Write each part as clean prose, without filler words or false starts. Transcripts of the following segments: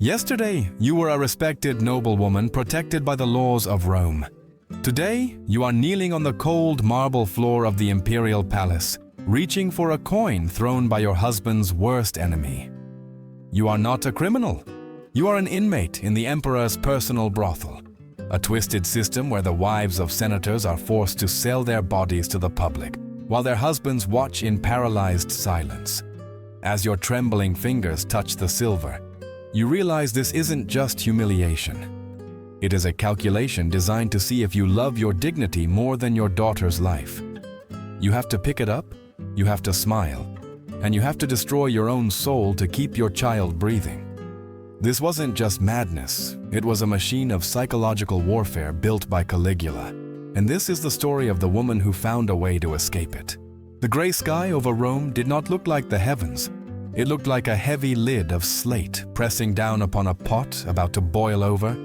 Yesterday, you were a respected noblewoman protected by the laws of Rome. Today, you are kneeling on the cold marble floor of the imperial palace, reaching for a coin thrown by your husband's worst enemy. You are not a criminal. You are an inmate in the emperor's personal brothel, a twisted system where the wives of senators are forced to sell their bodies to the public, while their husbands watch in paralyzed silence. As your trembling fingers touch the silver, you realize this isn't just humiliation. It is a calculation designed to see if you love your dignity more than your daughter's life. You have to pick it up, you have to smile, and you have to destroy your own soul to keep your child breathing. This wasn't just madness, it was a machine of psychological warfare built by Caligula. And this is the story of the woman who found a way to escape it. The gray sky over Rome did not look like the heavens. It looked like a heavy lid of slate pressing down upon a pot about to boil over.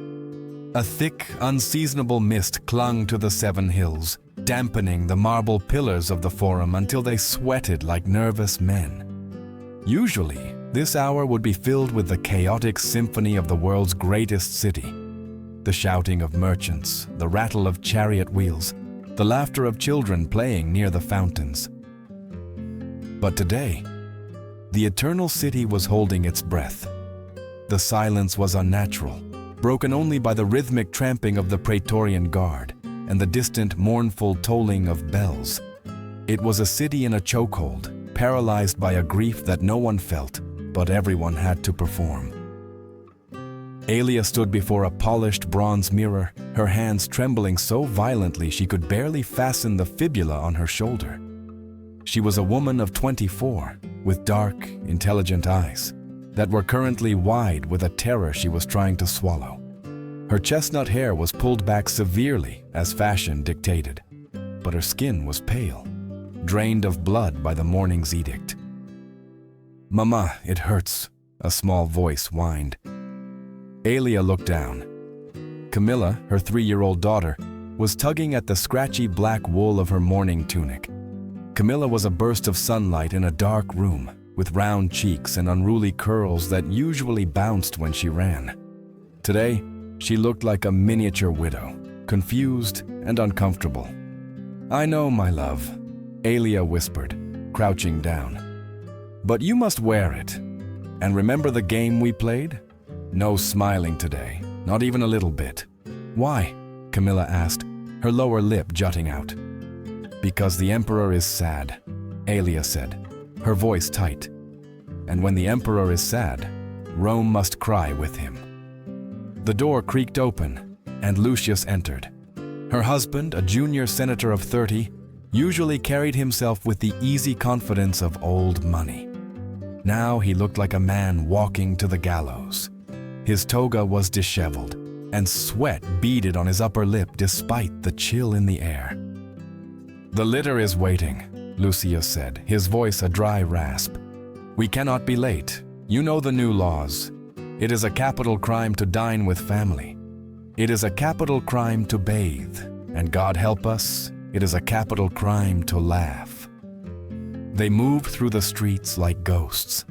A thick, unseasonable mist clung to the 7 hills, dampening the marble pillars of the forum until they sweated like nervous men. Usually, this hour would be filled with the chaotic symphony of the world's greatest city. The shouting of merchants, the rattle of chariot wheels, the laughter of children playing near the fountains. But today, the eternal city was holding its breath. The silence was unnatural, broken only by the rhythmic tramping of the Praetorian Guard and the distant mournful tolling of bells. It was a city in a chokehold, paralyzed by a grief that no one felt, but everyone had to perform. Aelia stood before a polished bronze mirror, her hands trembling so violently she could barely fasten the fibula on her shoulder. She was a woman of 24, with dark, intelligent eyes that were currently wide with a terror she was trying to swallow. Her chestnut hair was pulled back severely as fashion dictated, but her skin was pale, drained of blood by the morning's edict. "Mama, it hurts," a small voice whined. Aelia looked down. Camilla, her 3-year-old daughter, was tugging at the scratchy black wool of her mourning tunic. Camilla was a burst of sunlight in a dark room, with round cheeks and unruly curls that usually bounced when she ran. Today, she looked like a miniature widow, confused and uncomfortable. "I know, my love," Aelia whispered, crouching down. "But you must wear it. And remember the game we played? No smiling today, not even a little bit." "Why?" Camilla asked, her lower lip jutting out. "Because the emperor is sad," Aelia said, her voice tight. "And when the emperor is sad, Rome must cry with him." The door creaked open, and Lucius entered. Her husband, a junior senator of 30, usually carried himself with the easy confidence of old money. Now he looked like a man walking to the gallows. His toga was disheveled, and sweat beaded on his upper lip despite the chill in the air. "The litter is waiting," Lucius said, his voice a dry rasp. "We cannot be late. You know the new laws. It is a capital crime to dine with family. It is a capital crime to bathe. And God help us, it is a capital crime to laugh." They moved through the streets like ghosts.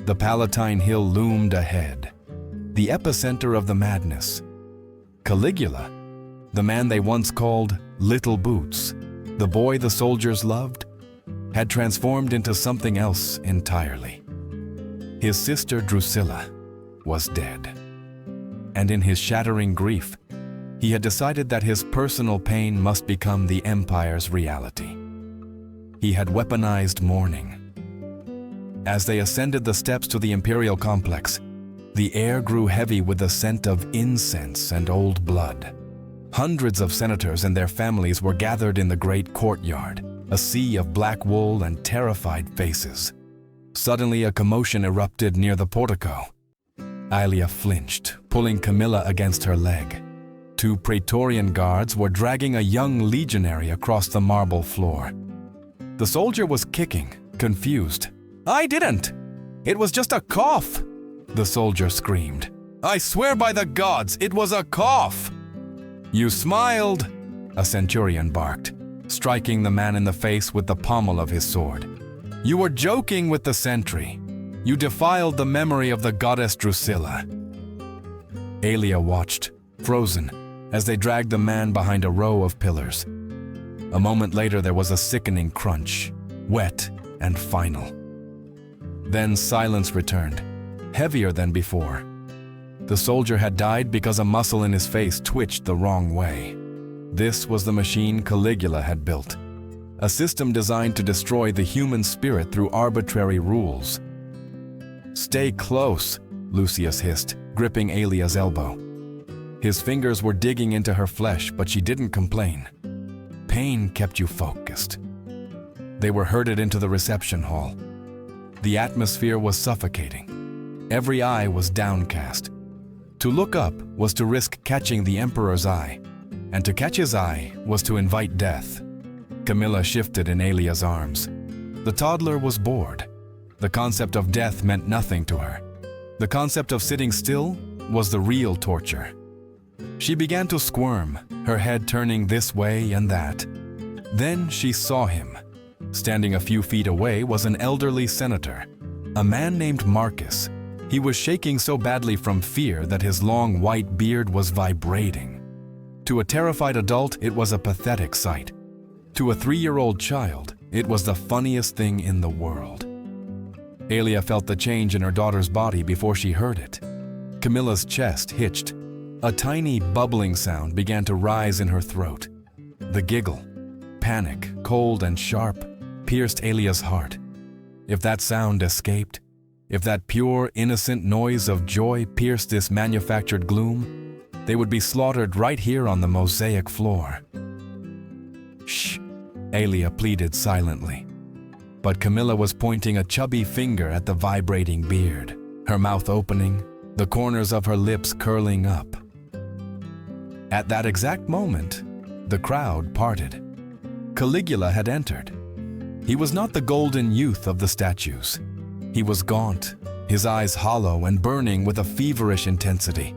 The Palatine Hill loomed ahead, the epicenter of the madness. Caligula, the man they once called Little Boots, the boy the soldiers loved, had transformed into something else entirely. His sister Drusilla was dead. And in his shattering grief, he had decided that his personal pain must become the empire's reality. He had weaponized mourning. As they ascended the steps to the imperial complex, the air grew heavy with the scent of incense and old blood. Hundreds of senators and their families were gathered in the great courtyard, a sea of black wool and terrified faces. Suddenly, a commotion erupted near the portico. Aelia flinched, pulling Camilla against her leg. 2 Praetorian guards were dragging a young legionary across the marble floor. The soldier was kicking, confused. "I didn't! It was just a cough!" the soldier screamed. "I swear by the gods, it was a cough!" "You smiled," a centurion barked, striking the man in the face with the pommel of his sword. "You were joking with the sentry. You defiled the memory of the goddess Drusilla, Aelia watched, frozen, as they dragged the man behind a row of pillars. A moment later there was a sickening crunch, wet and final. Then silence returned, heavier than before. The soldier had died because a muscle in his face twitched the wrong way. This was the machine Caligula had built, a system designed to destroy the human spirit through arbitrary rules. "Stay close," Lucius hissed, gripping Aelia's elbow. His fingers were digging into her flesh, but she didn't complain. Pain kept you focused. They were herded into the reception hall. The atmosphere was suffocating. Every eye was downcast. To look up was to risk catching the emperor's eye, and to catch his eye was to invite death. Camilla shifted in Aelia's arms. The toddler was bored. The concept of death meant nothing to her. The concept of sitting still was the real torture. She began to squirm, her head turning this way and that. Then she saw him. Standing a few feet away was an elderly senator, a man named Marcus. He was shaking so badly from fear that his long white beard was vibrating. To a terrified adult, it was a pathetic sight. To a 3-year-old child, it was the funniest thing in the world. Aelia felt the change in her daughter's body before she heard it. Camilla's chest hitched. A tiny bubbling sound began to rise in her throat. The giggle, panic, cold and sharp, pierced Aelia's heart. If that sound escaped, if that pure, innocent noise of joy pierced this manufactured gloom, they would be slaughtered right here on the mosaic floor. "Shh," Aelia pleaded silently. But Camilla was pointing a chubby finger at the vibrating beard, her mouth opening, the corners of her lips curling up. At that exact moment, the crowd parted. Caligula had entered. He was not the golden youth of the statues. He was gaunt, his eyes hollow and burning with a feverish intensity.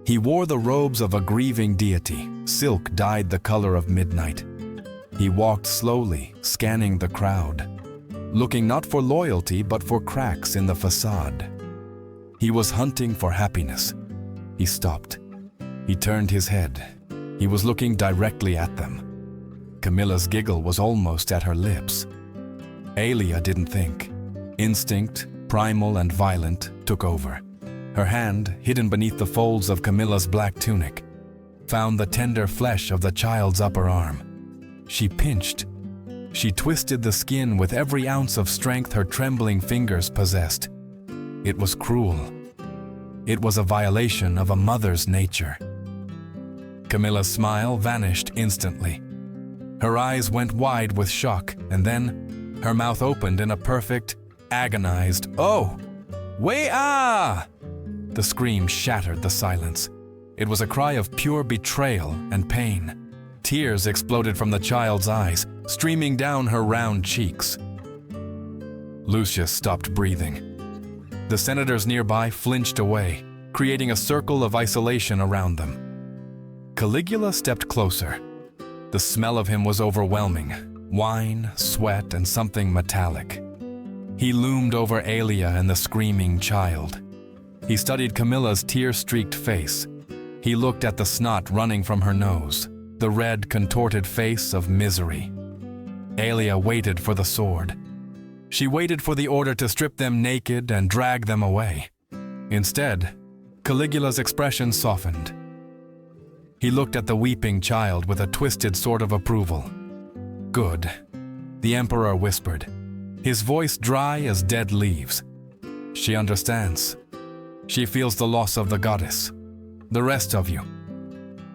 He wore the robes of a grieving deity, silk dyed the color of midnight. He walked slowly, scanning the crowd, looking not for loyalty but for cracks in the facade. He was hunting for happiness. He stopped. He turned his head. He was looking directly at them. Camilla's giggle was almost at her lips. Aelia didn't think. Instinct, primal and violent, took over. Her hand, hidden beneath the folds of Camilla's black tunic, found the tender flesh of the child's upper arm. She pinched. She twisted the skin with every ounce of strength her trembling fingers possessed. It was cruel. It was a violation of a mother's nature. Camilla's smile vanished instantly. Her eyes went wide with shock, and then her mouth opened in a perfect, agonized, "Oh! Wait-ah!" The scream shattered the silence. It was a cry of pure betrayal and pain. Tears exploded from the child's eyes, streaming down her round cheeks. Lucius stopped breathing. The senators nearby flinched away, creating a circle of isolation around them. Caligula stepped closer. The smell of him was overwhelming. Wine, sweat, and something metallic. He loomed over Aelia and the screaming child. He studied Camilla's tear-streaked face. He looked at the snot running from her nose, the red, contorted face of misery. Aelia waited for the sword. She waited for the order to strip them naked and drag them away. Instead, Caligula's expression softened. He looked at the weeping child with a twisted sort of approval. "Good," the emperor whispered, his voice dry as dead leaves. "She understands. She feels the loss of the goddess. The rest of you."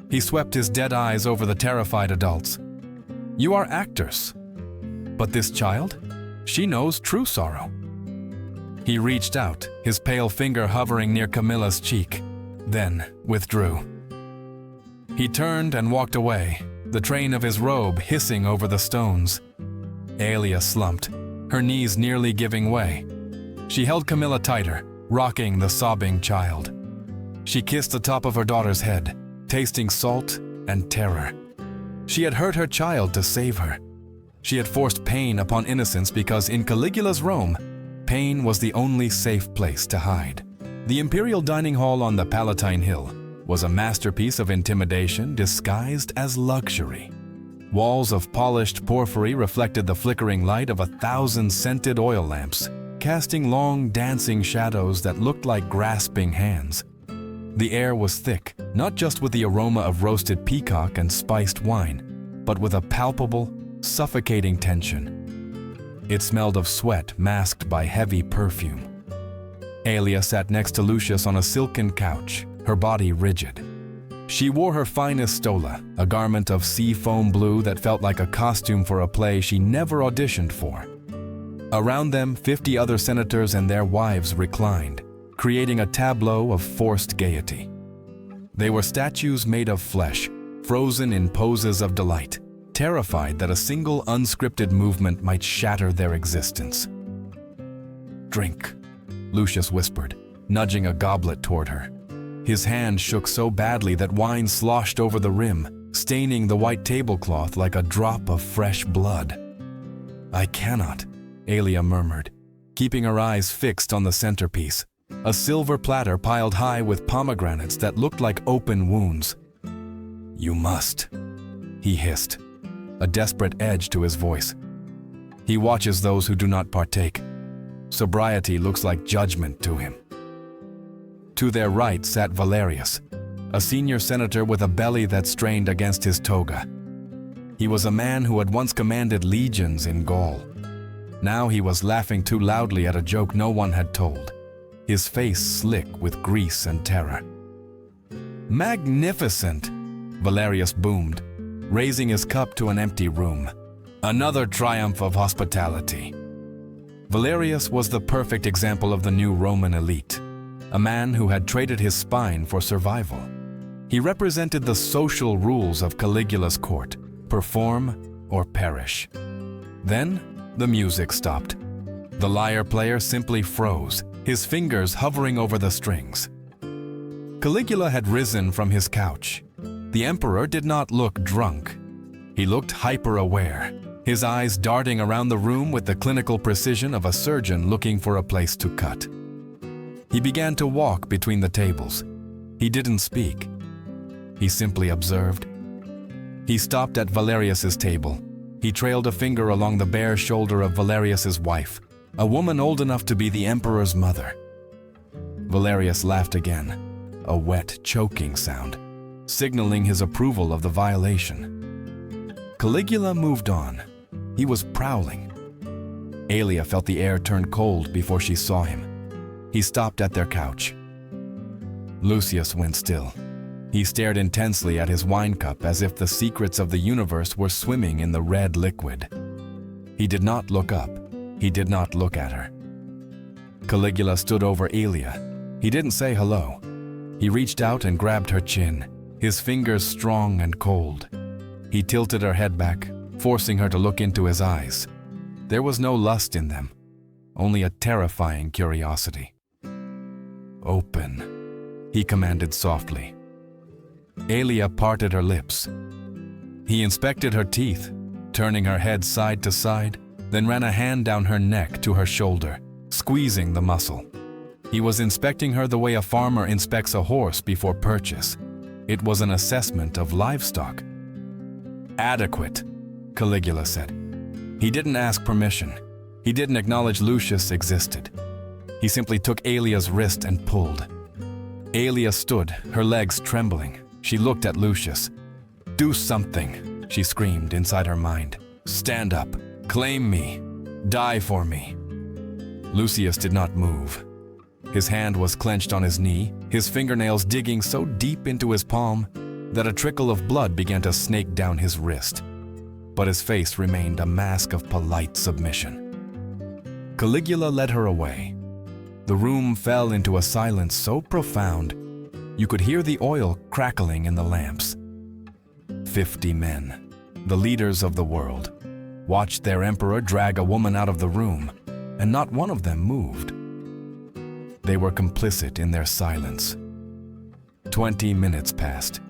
He swept his dead eyes over the terrified adults. "You are actors. But this child? She knows true sorrow." He reached out, his pale finger hovering near Camilla's cheek, then withdrew. He turned and walked away, the train of his robe hissing over the stones. Aelia slumped, her knees nearly giving way. She held Camilla tighter, rocking the sobbing child. She kissed the top of her daughter's head, tasting salt and terror. She had hurt her child to save her. She had forced pain upon innocence because in Caligula's Rome, pain was the only safe place to hide. The imperial dining hall on the Palatine Hill was a masterpiece of intimidation disguised as luxury. Walls of polished porphyry reflected the flickering light of 1,000 scented oil lamps, casting long dancing shadows that looked like grasping hands. The air was thick, not just with the aroma of roasted peacock and spiced wine, but with a palpable, suffocating tension. It smelled of sweat masked by heavy perfume. Aelia sat next to Lucius on a silken couch, her body rigid. She wore her finest stola, a garment of sea foam blue that felt like a costume for a play she never auditioned for. Around them, 50 other senators and their wives reclined, creating a tableau of forced gaiety. They were statues made of flesh, frozen in poses of delight, terrified that a single unscripted movement might shatter their existence. "Drink," Lucius whispered, nudging a goblet toward her. His hand shook so badly that wine sloshed over the rim, staining the white tablecloth like a drop of fresh blood. "I cannot," Aelia murmured, keeping her eyes fixed on the centerpiece, a silver platter piled high with pomegranates that looked like open wounds. "You must," he hissed, a desperate edge to his voice. He watches those who do not partake. Sobriety looks like judgment to him. To their right sat Valerius, a senior senator with a belly that strained against his toga. He was a man who had once commanded legions in Gaul. Now he was laughing too loudly at a joke no one had told, his face slick with grease and terror. "Magnificent!" Valerius boomed, raising his cup to an empty room. "Another triumph of hospitality." Valerius was the perfect example of the new Roman elite, a man who had traded his spine for survival. He represented the social rules of Caligula's court: perform or perish. Then the music stopped. The lyre player simply froze, his fingers hovering over the strings. Caligula had risen from his couch. The emperor did not look drunk. He looked hyper-aware, his eyes darting around the room with the clinical precision of a surgeon looking for a place to cut. He began to walk between the tables. He didn't speak. He simply observed. He stopped at Valerius's table. He trailed a finger along the bare shoulder of Valerius's wife, a woman old enough to be the emperor's mother. Valerius laughed again, a wet, choking sound, signaling his approval of the violation. Caligula moved on. He was prowling. Aelia felt the air turn cold before she saw him. He stopped at their couch. Lucius went still. He stared intensely at his wine cup as if the secrets of the universe were swimming in the red liquid. He did not look up. He did not look at her. Caligula stood over Aelia. He didn't say hello. He reached out and grabbed her chin, his fingers strong and cold. He tilted her head back, forcing her to look into his eyes. There was no lust in them, only a terrifying curiosity. "Open," he commanded softly. Aelia parted her lips. He inspected her teeth, turning her head side to side, then ran a hand down her neck to her shoulder, squeezing the muscle. He was inspecting her the way a farmer inspects a horse before purchase. It was an assessment of livestock. "Adequate," Caligula said. He didn't ask permission. He didn't acknowledge Lucius existed. He simply took Aelia's wrist and pulled. Aelia stood, her legs trembling. She looked at Lucius. "Do something," she screamed inside her mind. "Stand up. Claim me. Die for me." Lucius did not move. His hand was clenched on his knee, his fingernails digging so deep into his palm that a trickle of blood began to snake down his wrist. But his face remained a mask of polite submission. Caligula led her away. The room fell into a silence so profound, you could hear the oil crackling in the lamps. 50 men, the leaders of the world, watched their emperor drag a woman out of the room, and not one of them moved. They were complicit in their silence. 20 minutes passed.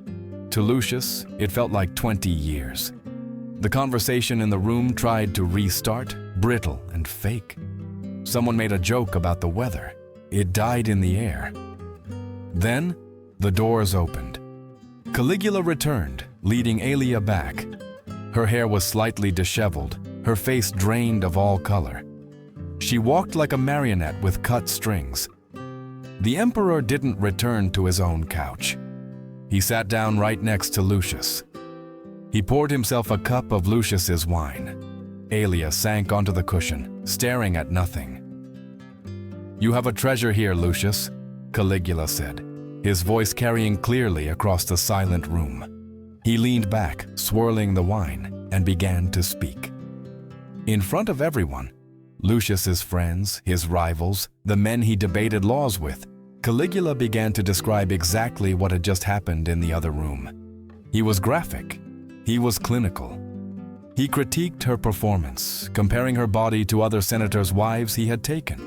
To Lucius, it felt like 20 years. The conversation in the room tried to restart, brittle and fake. Someone made a joke about the weather. It died in the air. Then, The doors opened. Caligula returned, leading Aelia back. Her hair was slightly disheveled, her face drained of all color. She walked like a marionette with cut strings. The emperor didn't return to his own couch. He sat down right next to Lucius. He poured himself a cup of Lucius's wine. Aelia sank onto the cushion, staring at nothing. "You have a treasure here, Lucius," Caligula said, his voice carrying clearly across the silent room. He leaned back, swirling the wine, and began to speak. In front of everyone, Lucius's friends, his rivals, the men he debated laws with, Caligula began to describe exactly what had just happened in the other room. He was graphic. He was clinical. He critiqued her performance, comparing her body to other senators' wives he had taken,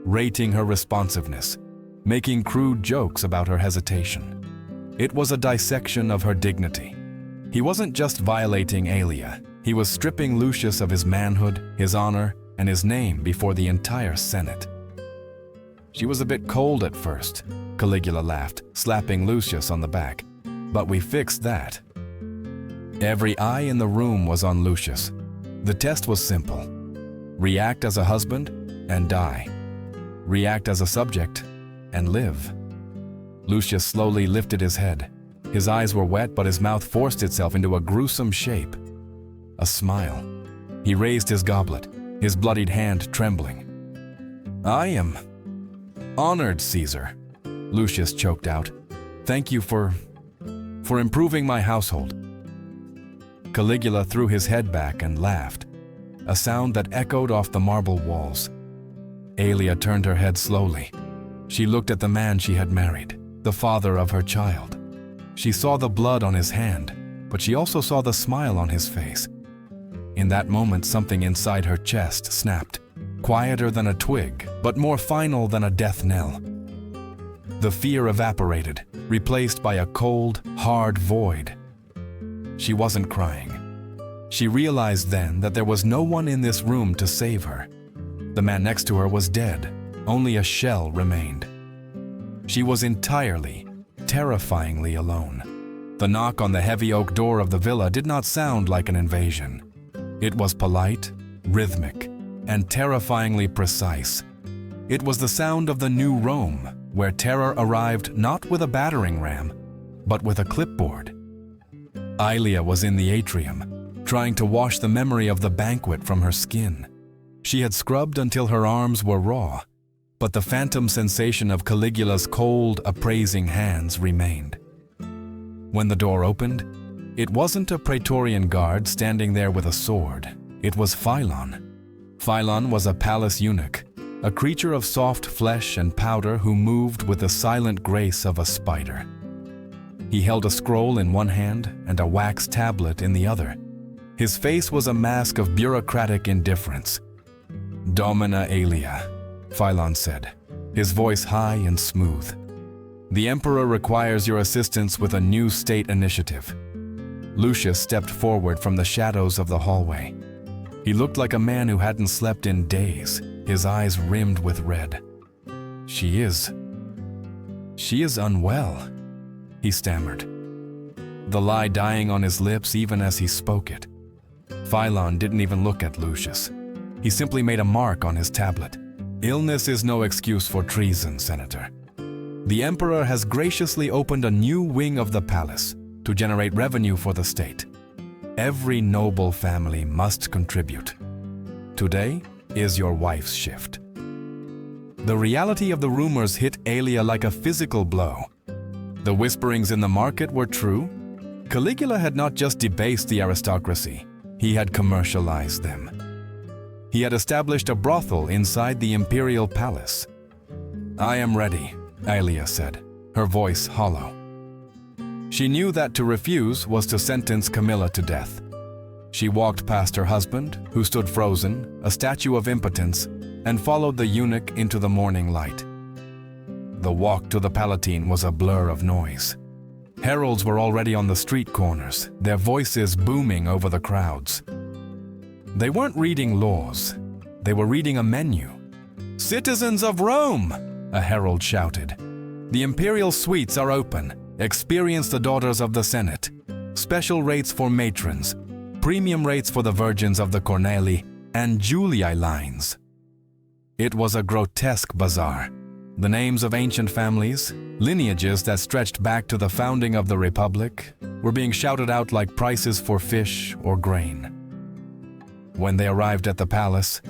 rating her responsiveness, making crude jokes about her hesitation. It was a dissection of her dignity. He wasn't just violating Aelia, he was stripping Lucius of his manhood, his honor, and his name before the entire Senate. "She was a bit cold at first," Caligula laughed, slapping Lucius on the back. "But we fixed that." Every eye in the room was on Lucius. The test was simple. React as a husband and die. React as a subject and live. Lucius slowly lifted his head. His eyes were wet, but his mouth forced itself into a gruesome shape. A smile. He raised his goblet, his bloodied hand trembling. "I am honored, Caesar," Lucius choked out. "Thank you for improving my household." Caligula threw his head back and laughed, a sound that echoed off the marble walls. Aelia turned her head slowly. She looked at the man she had married, the father of her child. She saw the blood on his hand, but she also saw the smile on his face. In that moment, something inside her chest snapped, quieter than a twig, but more final than a death knell. The fear evaporated, replaced by a cold, hard void. She wasn't crying. She realized then that there was no one in this room to save her. The man next to her was dead. Only a shell remained. She was entirely, terrifyingly alone. The knock on the heavy oak door of the villa did not sound like an invasion. It was polite, rhythmic, and terrifyingly precise. It was the sound of the new Rome, where terror arrived not with a battering ram, but with a clipboard. Aelia was in the atrium, trying to wash the memory of the banquet from her skin. She had scrubbed until her arms were raw, but the phantom sensation of Caligula's cold, appraising hands remained. When the door opened, it wasn't a Praetorian guard standing there with a sword. It was Philon. Philon was a palace eunuch, a creature of soft flesh and powder who moved with the silent grace of a spider. He held a scroll in one hand and a wax tablet in the other. His face was a mask of bureaucratic indifference. "Domina Aelia," Philon said, his voice high and smooth. "The emperor requires your assistance with a new state initiative." Lucius stepped forward from the shadows of the hallway. He looked like a man who hadn't slept in days, his eyes rimmed with red. She is unwell," he stammered, the lie dying on his lips even as he spoke it. Philon didn't even look at Lucius. He simply made a mark on his tablet. "Illness is no excuse for treason, Senator. The emperor has graciously opened a new wing of the palace to generate revenue for the state. Every noble family must contribute. Today is your wife's shift." The reality of the rumors hit Aelia like a physical blow. The whisperings in the market were true. Caligula had not just debased the aristocracy, he had commercialized them. He had established a brothel inside the imperial palace. "I am ready," Aelia said, her voice hollow. She knew that to refuse was to sentence Camilla to death. She walked past her husband, who stood frozen, a statue of impotence, and followed the eunuch into the morning light. The walk to the Palatine was a blur of noise. Heralds were already on the street corners, their voices booming over the crowds. They weren't reading laws, they were reading a menu. "Citizens of Rome!" a herald shouted. The imperial suites are open. Experience the daughters of the Senate. Special rates for matrons, premium rates for the virgins of the Corneli, and Julii lines. It was a grotesque bazaar. The names of ancient families, lineages that stretched back to the founding of the Republic, were being shouted out like prices for fish or grain. When they arrived at the palace,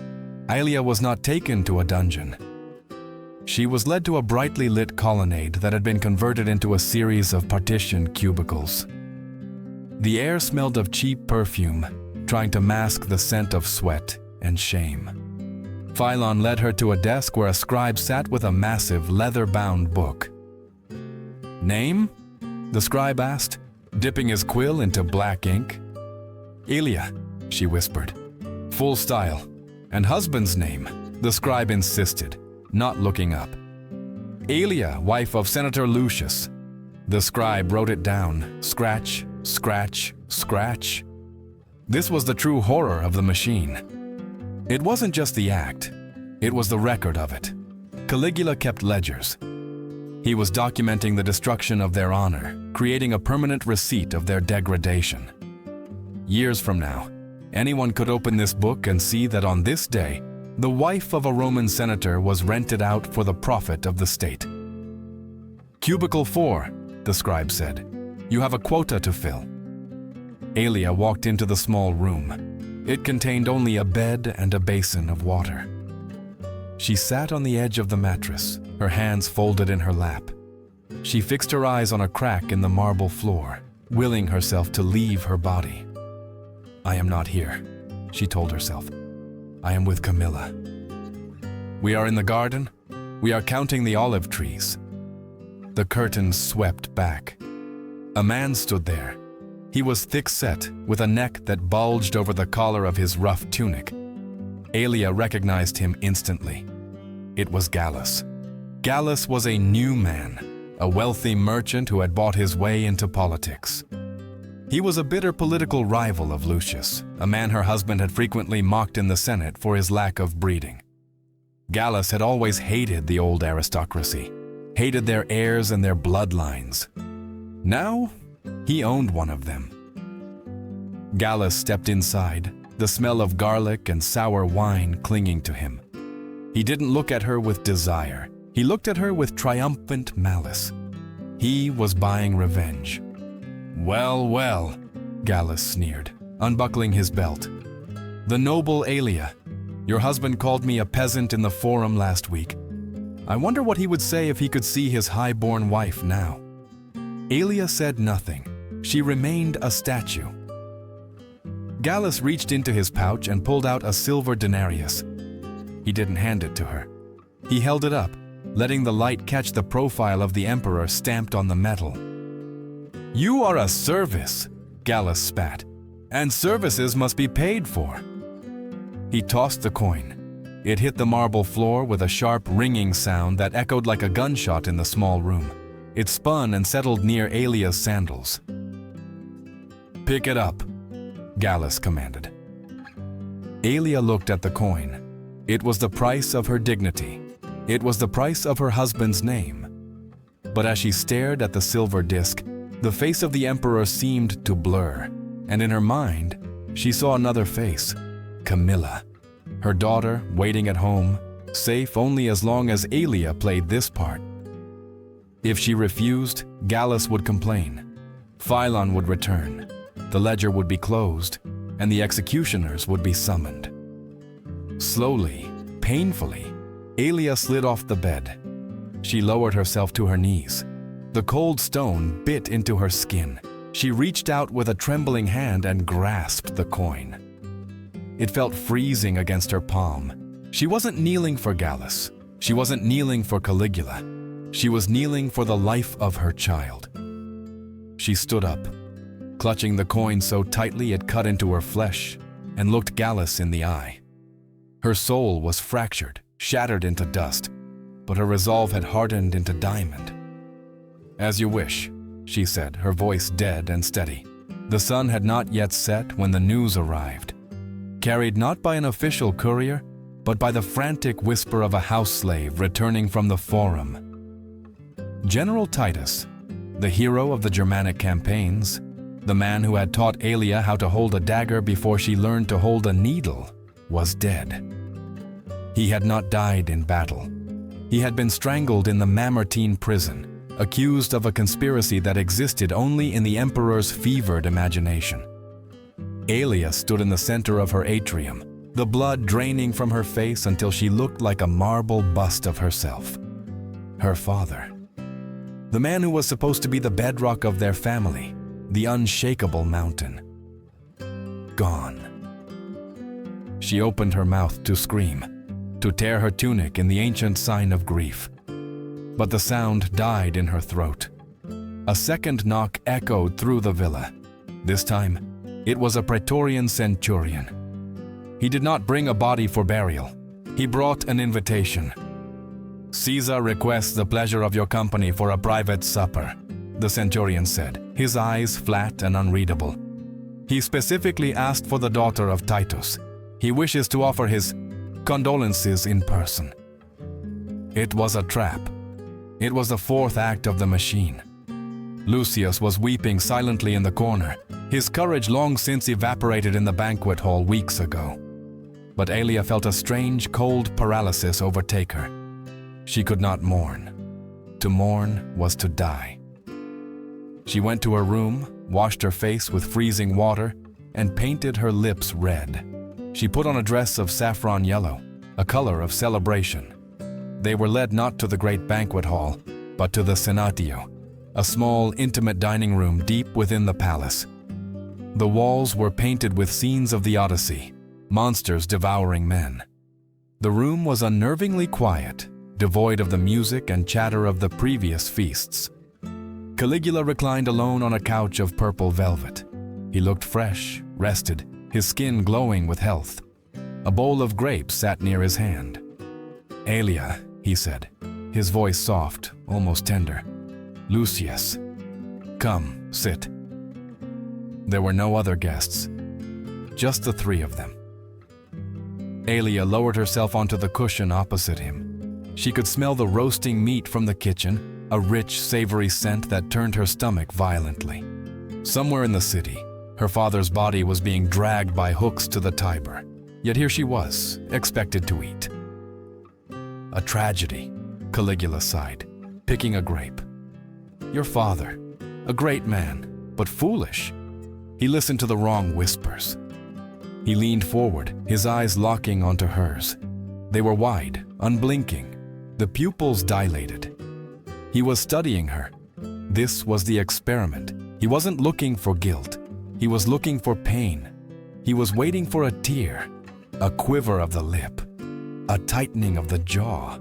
Aelia was not taken to a dungeon. She was led to a brightly lit colonnade that had been converted into a series of partitioned cubicles. The air smelled of cheap perfume, trying to mask the scent of sweat and shame. Philon led her to a desk where a scribe sat with a massive leather-bound book. "Name?" the scribe asked, dipping his quill into black ink. "Aelia," she whispered. "Full style. And husband's name?" the scribe insisted, not looking up. "Aelia, wife of Senator Lucius." The scribe wrote it down, scratch, scratch, scratch. This was the true horror of the machine. It wasn't just the act, it was the record of it. Caligula kept ledgers. He was documenting the destruction of their honor, creating a permanent receipt of their degradation. Years from now, anyone could open this book and see that on this day, the wife of a Roman senator was rented out for the profit of the state. "Cubicle 4, the scribe said. "You have a quota to fill." Aelia walked into the small room. It contained only a bed and a basin of water. She sat on the edge of the mattress, her hands folded in her lap. She fixed her eyes on a crack in the marble floor, willing herself to leave her body. "I am not here," she told herself. "I am with Camilla. We are in the garden. We are counting the olive trees." The curtains swept back. A man stood there. He was thick-set, with a neck that bulged over the collar of his rough tunic. Aelia recognized him instantly. It was Gallus. Gallus was a new man, a wealthy merchant who had bought his way into politics. He was a bitter political rival of Lucius, a man her husband had frequently mocked in the Senate for his lack of breeding. Gallus had always hated the old aristocracy, hated their heirs and their bloodlines. Now, he owned one of them. Gallus stepped inside, the smell of garlic and sour wine clinging to him. He didn't look at her with desire. He looked at her with triumphant malice. He was buying revenge. "Well, well," Gallus sneered, unbuckling his belt. "The noble Aelia. Your husband called me a peasant in the forum last week. I wonder what he would say if he could see his high-born wife now." Aelia said nothing. She remained a statue. Gallus reached into his pouch and pulled out a silver denarius. He didn't hand it to her. He held it up, letting the light catch the profile of the emperor stamped on the metal. "You are a service," Gallus spat, "and services must be paid for." He tossed the coin. It hit the marble floor with a sharp ringing sound that echoed like a gunshot in the small room. It spun and settled near Aelia's sandals. "Pick it up," Gallus commanded. Aelia looked at the coin. It was the price of her dignity. It was the price of her husband's name. But as she stared at the silver disc, the face of the emperor seemed to blur, and in her mind, she saw another face, Camilla, her daughter waiting at home, safe only as long as Aelia played this part. If she refused, Gallus would complain. Philon would return, the ledger would be closed, and the executioners would be summoned. Slowly, painfully, Aelia slid off the bed. She lowered herself to her knees. The cold stone bit into her skin. She reached out with a trembling hand and grasped the coin. It felt freezing against her palm. She wasn't kneeling for Gallus. She wasn't kneeling for Caligula. She was kneeling for the life of her child. She stood up, clutching the coin so tightly it cut into her flesh, and looked Gallus in the eye. Her soul was fractured, shattered into dust, but her resolve had hardened into diamond. "As you wish," she said, her voice dead and steady. The sun had not yet set when the news arrived, carried not by an official courier, but by the frantic whisper of a house slave returning from the forum. General Titus, the hero of the Germanic campaigns, the man who had taught Aelia how to hold a dagger before she learned to hold a needle, was dead. He had not died in battle. He had been strangled in the Mamertine prison, accused of a conspiracy that existed only in the emperor's fevered imagination. Aelia stood in the center of her atrium, the blood draining from her face until she looked like a marble bust of herself. Her father. The man who was supposed to be the bedrock of their family, the unshakable mountain. Gone. She opened her mouth to scream, to tear her tunic in the ancient sign of grief. But the sound died in her throat. A second knock echoed through the villa. This time, it was a Praetorian centurion. He did not bring a body for burial. He brought an invitation. "Caesar requests the pleasure of your company for a private supper," the centurion said, his eyes flat and unreadable. "He specifically asked for the daughter of Titus. He wishes to offer his condolences in person." It was a trap. It was the fourth act of the machine. Lucius was weeping silently in the corner, his courage long since evaporated in the banquet hall weeks ago. But Aelia felt a strange, cold paralysis overtake her. She could not mourn. To mourn was to die. She went to her room, washed her face with freezing water, and painted her lips red. She put on a dress of saffron yellow, a color of celebration. They were led not to the great banquet hall, but to the Senatio, a small, intimate dining room deep within the palace. The walls were painted with scenes of the Odyssey, monsters devouring men. The room was unnervingly quiet, devoid of the music and chatter of the previous feasts. Caligula reclined alone on a couch of purple velvet. He looked fresh, rested, his skin glowing with health. A bowl of grapes sat near his hand. "Aelia," he said, his voice soft, almost tender. "Lucius, come, sit." There were no other guests, just the three of them. Aelia lowered herself onto the cushion opposite him. She could smell the roasting meat from the kitchen, a rich, savory scent that turned her stomach violently. Somewhere in the city, her father's body was being dragged by hooks to the Tiber, yet here she was, expected to eat. "A tragedy," Caligula sighed, picking a grape. "Your father, a great man, but foolish. He listened to the wrong whispers." He leaned forward, his eyes locking onto hers. They were wide, unblinking, the pupils dilated. He was studying her. This was the experiment. He wasn't looking for guilt. He was looking for pain. He was waiting for a tear, a quiver of the lip, a tightening of the jaw.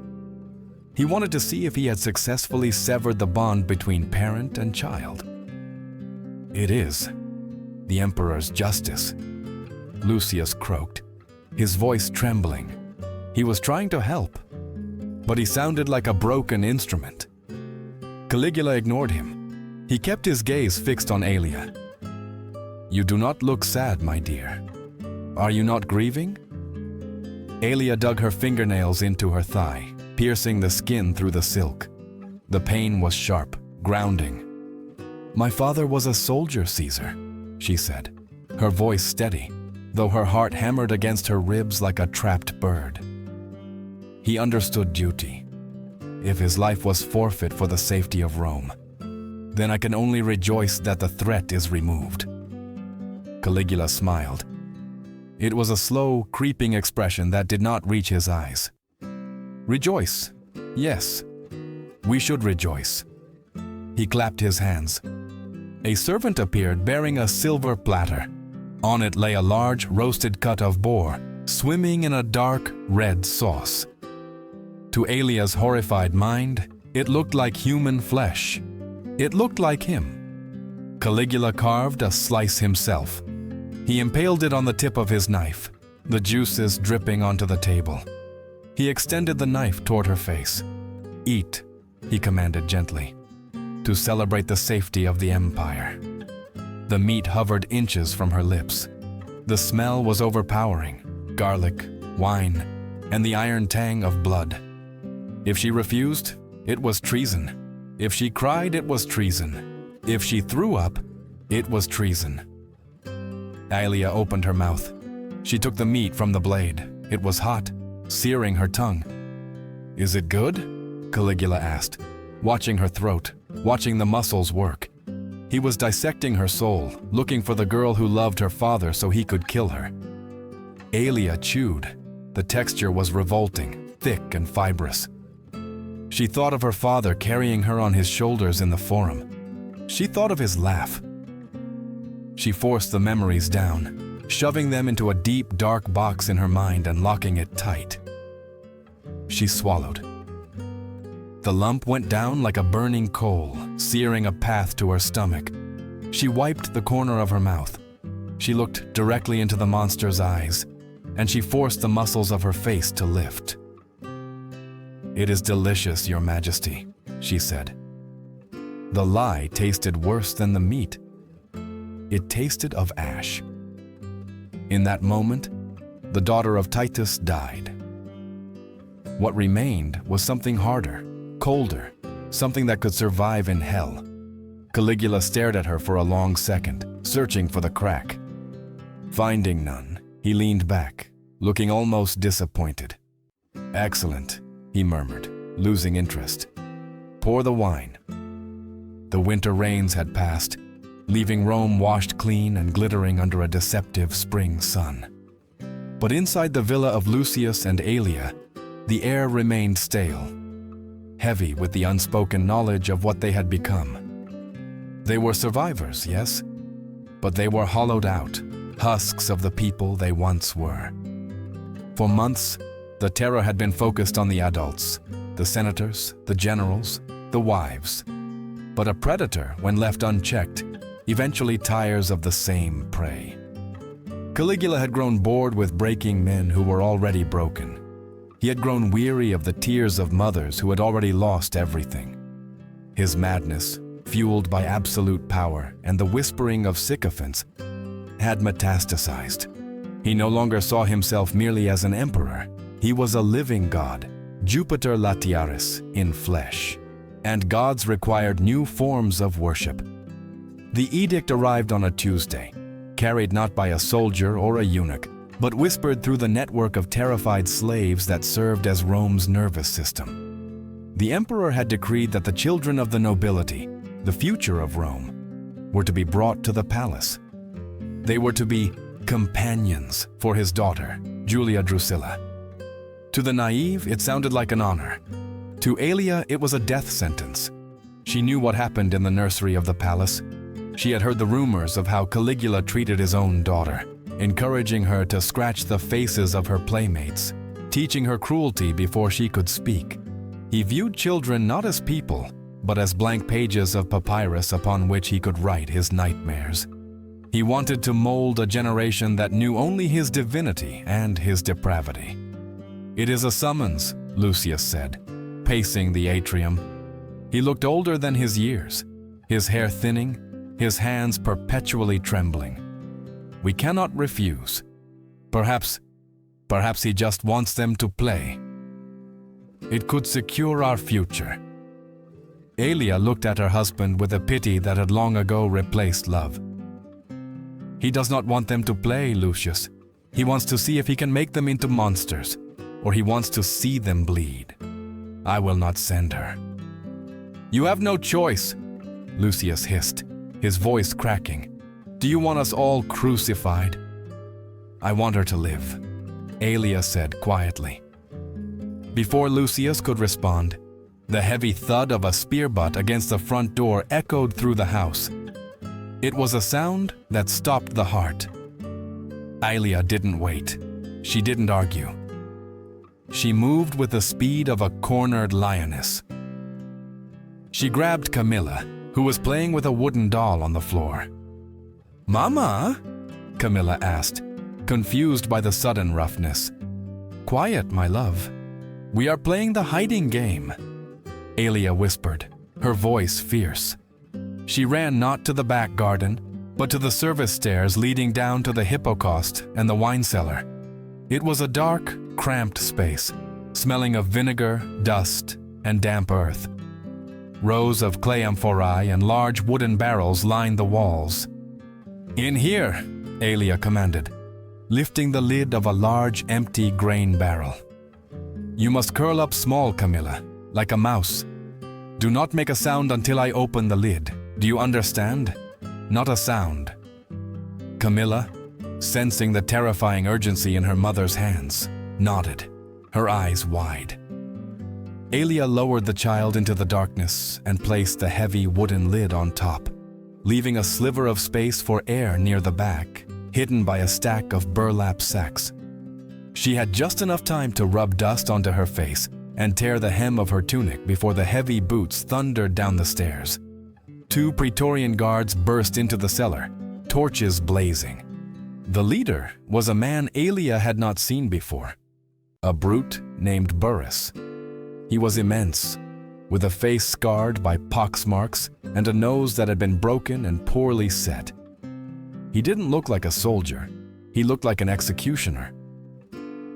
He wanted to see if he had successfully severed the bond between parent and child. "It is the emperor's justice," Lucius croaked, his voice trembling. He was trying to help, but he sounded like a broken instrument. Caligula ignored him. He kept his gaze fixed on Aelia. "You do not look sad, my dear. Are you not grieving?" Aelia dug her fingernails into her thigh, piercing the skin through the silk. The pain was sharp, grounding. "My father was a soldier, Caesar," she said, her voice steady, though her heart hammered against her ribs like a trapped bird. "He understood duty. If his life was forfeit for the safety of Rome, then I can only rejoice that the threat is removed." Caligula smiled. It was a slow, creeping expression that did not reach his eyes. "Rejoice. Yes, we should rejoice." He clapped his hands. A servant appeared bearing a silver platter. On it lay a large roasted cut of boar, swimming in a dark red sauce. To Aelia's horrified mind, it looked like human flesh. It looked like him. Caligula carved a slice himself. He impaled it on the tip of his knife, the juices dripping onto the table. He extended the knife toward her face. "Eat," he commanded gently, "to celebrate the safety of the empire." The meat hovered inches from her lips. The smell was overpowering, garlic, wine, and the iron tang of blood. If she refused, it was treason. If she cried, it was treason. If she threw up, it was treason. Aelia opened her mouth. She took the meat from the blade. It was hot, searing her tongue. "Is it good?" Caligula asked, watching her throat, watching the muscles work. He was dissecting her soul, looking for the girl who loved her father so he could kill her. Aelia chewed. The texture was revolting, thick and fibrous. She thought of her father carrying her on his shoulders in the forum. She thought of his laugh. She forced the memories down, shoving them into a deep, dark box in her mind and locking it tight. She swallowed. The lump went down like a burning coal, searing a path to her stomach. She wiped the corner of her mouth. She looked directly into the monster's eyes, and she forced the muscles of her face to lift. "It is delicious, Your Majesty," she said. The lie tasted worse than the meat. It tasted of ash. In that moment, the daughter of Titus died. What remained was something harder, colder, something that could survive in hell. Caligula stared at her for a long second, searching for the crack. Finding none, he leaned back, looking almost disappointed. "Excellent," he murmured, losing interest. "Pour the wine." The winter rains had passed, leaving Rome washed clean and glittering under a deceptive spring sun. But inside the villa of Lucius and Aelia, the air remained stale, heavy with the unspoken knowledge of what they had become. They were survivors, yes, but they were hollowed out, husks of the people they once were. For months, the terror had been focused on the adults, the senators, the generals, the wives. But a predator, when left unchecked, eventually tires of the same prey. Caligula had grown bored with breaking men who were already broken. He had grown weary of the tears of mothers who had already lost everything. His madness, fueled by absolute power and the whispering of sycophants, had metastasized. He no longer saw himself merely as an emperor. He was a living god, Jupiter Latiaris, in flesh. And gods required new forms of worship. The edict arrived on a Tuesday, carried not by a soldier or a eunuch, but whispered through the network of terrified slaves that served as Rome's nervous system. The emperor had decreed that the children of the nobility, the future of Rome, were to be brought to the palace. They were to be companions for his daughter, Julia Drusilla. To the naive, it sounded like an honor. To Aelia, it was a death sentence. She knew what happened in the nursery of the palace. She had heard the rumors of how Caligula treated his own daughter, encouraging her to scratch the faces of her playmates, teaching her cruelty before she could speak. He viewed children not as people, but as blank pages of papyrus upon which he could write his nightmares. He wanted to mold a generation that knew only his divinity and his depravity. "It is a summons," Lucius said, pacing the atrium. He looked older than his years, his hair thinning, his hands perpetually trembling. "We cannot refuse. Perhaps he just wants them to play. It could secure our future." Aelia looked at her husband with a pity that had long ago replaced love. "He does not want them to play, Lucius. He wants to see if he can make them into monsters, or he wants to see them bleed. I will not send her." "You have no choice," Lucius hissed, his voice cracking. "Do you want us all crucified?" "I want her to live," Aelia said quietly. Before Lucius could respond, the heavy thud of a spear butt against the front door echoed through the house. It was a sound that stopped the heart. Aelia didn't wait. She didn't argue. She moved with the speed of a cornered lioness. She grabbed Camilla, who was playing with a wooden doll on the floor. "Mama?" Camilla asked, confused by the sudden roughness. "Quiet, my love. We are playing the hiding game," Aelia whispered, her voice fierce. She ran not to the back garden, but to the service stairs leading down to the hippocaust and the wine cellar. It was a dark, cramped space, smelling of vinegar, dust, and damp earth. Rows of clay amphorae and large wooden barrels lined the walls. "In here," Aelia commanded, lifting the lid of a large empty grain barrel. "You must curl up small, Camilla, like a mouse. Do not make a sound until I open the lid. Do you understand? Not a sound." Camilla, sensing the terrifying urgency in her mother's hands, nodded, her eyes wide. Aelia lowered the child into the darkness and placed the heavy wooden lid on top, leaving a sliver of space for air near the back, hidden by a stack of burlap sacks. She had just enough time to rub dust onto her face and tear the hem of her tunic before the heavy boots thundered down the stairs. 2 Praetorian guards burst into the cellar, torches blazing. The leader was a man Aelia had not seen before, a brute named Burrus. He was immense, with a face scarred by poxmarks and a nose that had been broken and poorly set. He didn't look like a soldier, he looked like an executioner.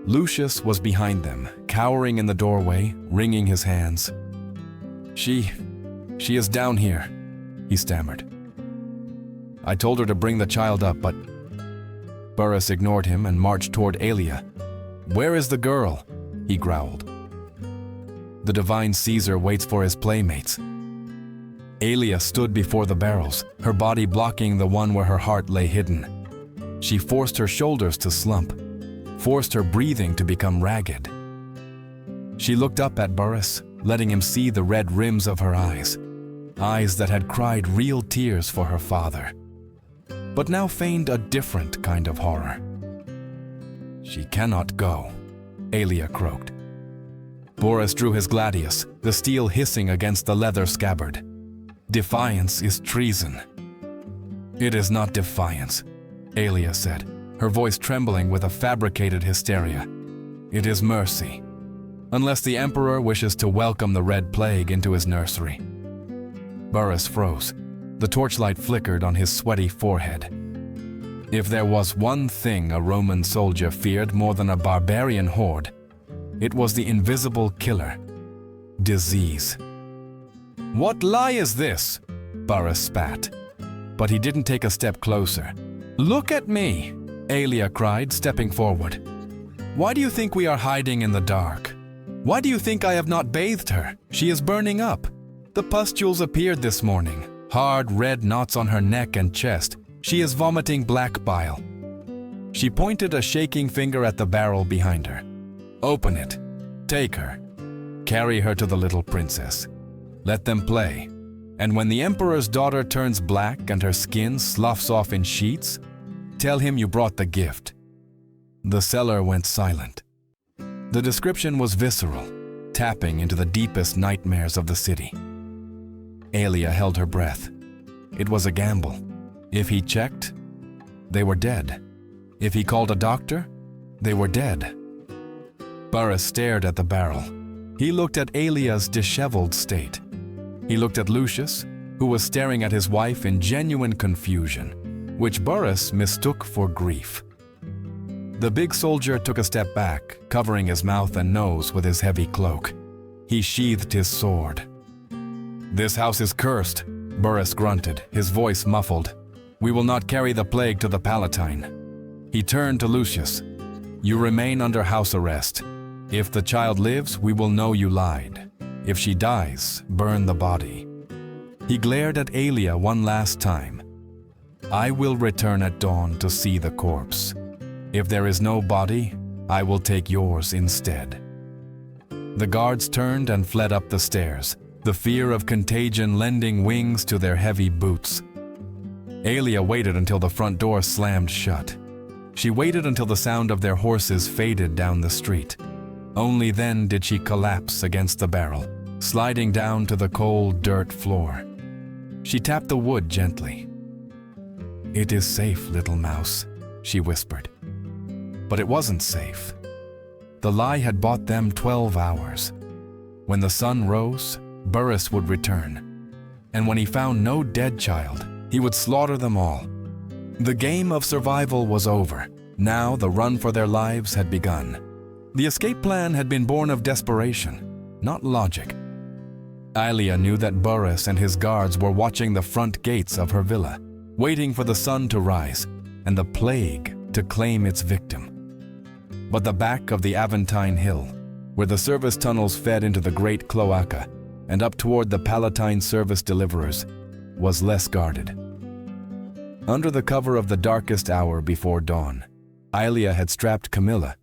Lucius was behind them, cowering in the doorway, wringing his hands. She is down here," he stammered. "I told her to bring the child up, but..." Burrus ignored him and marched toward Aelia. "Where is the girl?" he growled. "The divine Caesar waits for his playmates." Aelia stood before the barrels, her body blocking the one where her heart lay hidden. She forced her shoulders to slump, forced her breathing to become ragged. She looked up at Burrus, letting him see the red rims of her eyes, eyes that had cried real tears for her father, but now feigned a different kind of horror. "She cannot go," Aelia croaked. Burrus drew his gladius, the steel hissing against the leather scabbard. "Defiance is treason." "It is not defiance," Aelia said, her voice trembling with a fabricated hysteria. "It is mercy, unless the emperor wishes to welcome the Red Plague into his nursery." Burrus froze. The torchlight flickered on his sweaty forehead. If there was one thing a Roman soldier feared more than a barbarian horde, it was the invisible killer, disease. "What lie is this?" Burrus spat. But he didn't take a step closer. "Look at me!" Aelia cried, stepping forward. "Why do you think we are hiding in the dark? Why do you think I have not bathed her? She is burning up. The pustules appeared this morning, hard red knots on her neck and chest. She is vomiting black bile." She pointed a shaking finger at the barrel behind her. "Open it. Take her. Carry her to the little princess. Let them play. And when the emperor's daughter turns black and her skin sloughs off in sheets, tell him you brought the gift." The cellar went silent. The description was visceral, tapping into the deepest nightmares of the city. Aelia held her breath. It was a gamble. If he checked, they were dead. If he called a doctor, they were dead. Burrus stared at the barrel. He looked at Aelia's disheveled state. He looked at Lucius, who was staring at his wife in genuine confusion, which Burrus mistook for grief. The big soldier took a step back, covering his mouth and nose with his heavy cloak. He sheathed his sword. "This house is cursed," Burrus grunted, his voice muffled. "We will not carry the plague to the Palatine." He turned to Lucius. "You remain under house arrest. If the child lives, we will know you lied. If she dies, burn the body." He glared at Aelia one last time. "I will return at dawn to see the corpse. If there is no body, I will take yours instead." The guards turned and fled up the stairs, the fear of contagion lending wings to their heavy boots. Aelia waited until the front door slammed shut. She waited until the sound of their horses faded down the street. Only then did she collapse against the barrel, sliding down to the cold dirt floor. She tapped the wood gently. "It is safe, little mouse," she whispered. But it wasn't safe. The lie had bought them 12 hours. When the sun rose, Burrus would return. And when he found no dead child, he would slaughter them all. The game of survival was over. Now the run for their lives had begun. The escape plan had been born of desperation, not logic. Aelia knew that Burrus and his guards were watching the front gates of her villa, waiting for the sun to rise and the plague to claim its victim. But the back of the Aventine Hill, where the service tunnels fed into the great cloaca and up toward the Palatine service deliverers, was less guarded. Under the cover of the darkest hour before dawn, Aelia had strapped Camilla,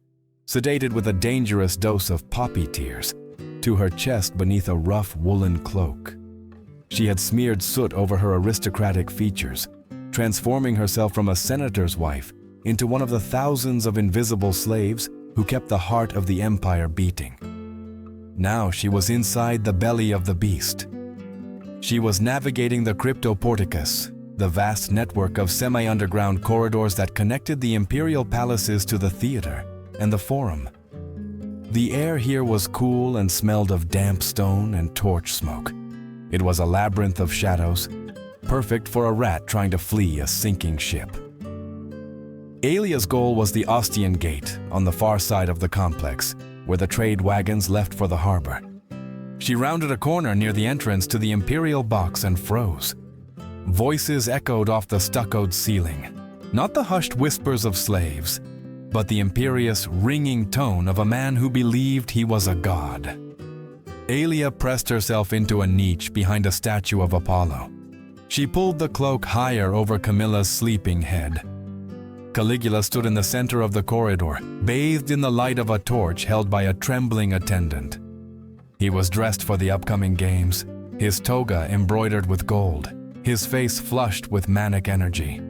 sedated with a dangerous dose of poppy tears, to her chest beneath a rough woolen cloak. She had smeared soot over her aristocratic features, transforming herself from a senator's wife into one of the thousands of invisible slaves who kept the heart of the empire beating. Now she was inside the belly of the beast. She was navigating the Cryptoporticus, the vast network of semi-underground corridors that connected the imperial palaces to the theater and the forum. The air here was cool and smelled of damp stone and torch smoke. It was a labyrinth of shadows, perfect for a rat trying to flee a sinking ship. Aelia's goal was the Ostian Gate on the far side of the complex, where the trade wagons left for the harbor. She rounded a corner near the entrance to the imperial box and froze. Voices echoed off the stuccoed ceiling, not the hushed whispers of slaves, but the imperious, ringing tone of a man who believed he was a god. Aelia pressed herself into a niche behind a statue of Apollo. She pulled the cloak higher over Camilla's sleeping head. Caligula stood in the center of the corridor, bathed in the light of a torch held by a trembling attendant. He was dressed for the upcoming games, his toga embroidered with gold, his face flushed with manic energy.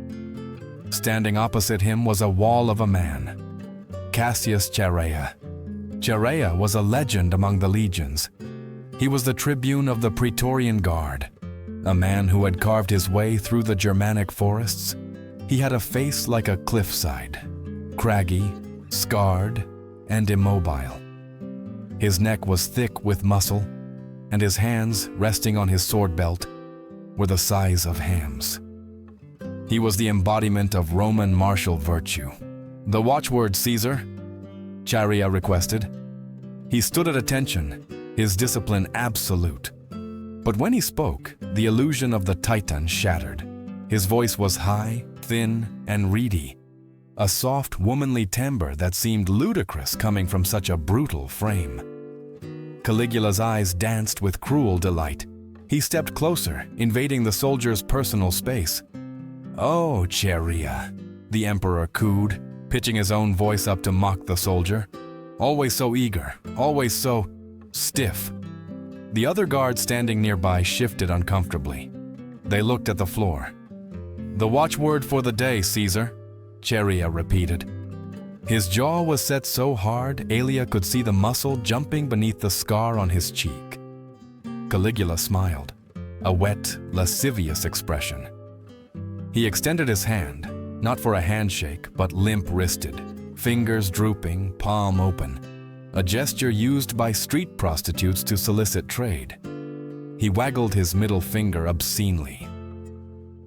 Standing opposite him was a wall of a man, Cassius Chaerea. Chaerea was a legend among the legions. He was the tribune of the Praetorian Guard, a man who had carved his way through the Germanic forests. He had a face like a cliffside, craggy, scarred, and immobile. His neck was thick with muscle, and his hands, resting on his sword belt, were the size of hams. He was the embodiment of Roman martial virtue. "The watchword, Caesar," Chaerea requested. He stood at attention, his discipline absolute. But when he spoke, the illusion of the Titan shattered. His voice was high, thin, and reedy, a soft, womanly timbre that seemed ludicrous coming from such a brutal frame. Caligula's eyes danced with cruel delight. He stepped closer, invading the soldier's personal space. "Oh, Chaerea," the emperor cooed, pitching his own voice up to mock the soldier. Always so eager, always so stiff. The other guards standing nearby shifted uncomfortably. They looked at the floor. "The watchword for the day, Caesar," Chaerea repeated. His jaw was set so hard, Aelia could see the muscle jumping beneath the scar on his cheek. Caligula smiled, a wet, lascivious expression. He extended his hand, not for a handshake, but limp-wristed, fingers drooping, palm open, a gesture used by street prostitutes to solicit trade. He waggled his middle finger obscenely.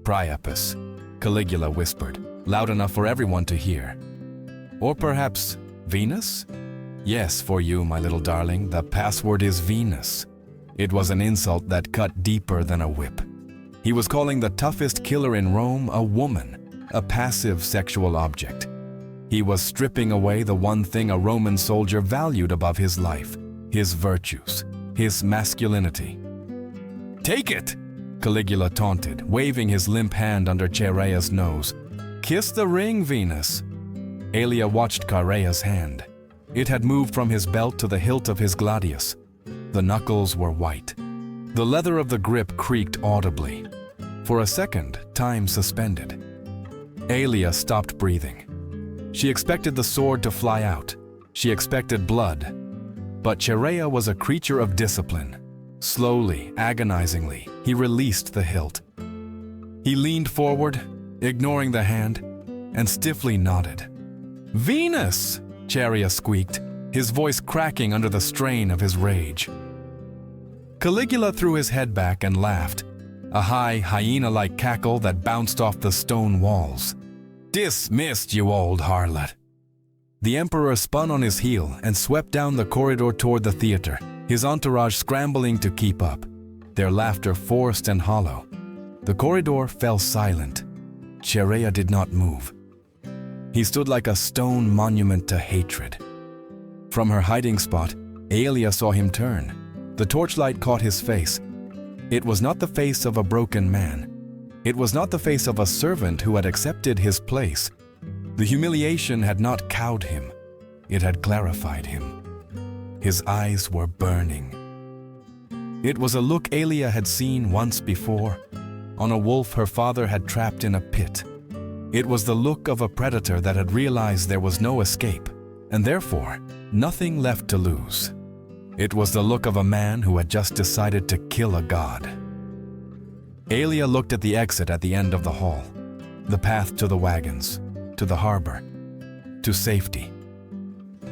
"Priapus," Caligula whispered, loud enough for everyone to hear. "Or perhaps Venus?" "Yes, for you, my little darling, the password is Venus." It was an insult that cut deeper than a whip. He was calling the toughest killer in Rome a woman, a passive sexual object. He was stripping away the one thing a Roman soldier valued above his life, his virtues, his masculinity. "Take it!" Caligula taunted, waving his limp hand under Chaerea's nose. "Kiss the ring, Venus." Aelia watched Chaerea's hand. It had moved from his belt to the hilt of his gladius. The knuckles were white. The leather of the grip creaked audibly. For a second, time suspended. Aelia stopped breathing. She expected the sword to fly out. She expected blood. But Chaerea was a creature of discipline. Slowly, agonizingly, he released the hilt. He leaned forward, ignoring the hand, and stiffly nodded. "Venus!" Chaerea squeaked, his voice cracking under the strain of his rage. Caligula threw his head back and laughed, a high, hyena-like cackle that bounced off the stone walls. "Dismissed, you old harlot!" The emperor spun on his heel and swept down the corridor toward the theater, his entourage scrambling to keep up. their laughter forced and hollow. The corridor fell silent. Chaerea did not move. He stood like a stone monument to hatred. From her hiding spot, Aelia saw him turn. The torchlight caught his face. It was not the face of a broken man. It was not the face of a servant who had accepted his place. The humiliation had not cowed him. It had clarified him. His eyes were burning. It was a look Aelia had seen once before, on a wolf her father had trapped in a pit. It was the look of a predator that had realized there was no escape, and therefore nothing left to lose. It was the look of a man who had just decided to kill a god. Aelia looked at the exit at the end of the hall, the path to the wagons, to the harbor, to safety.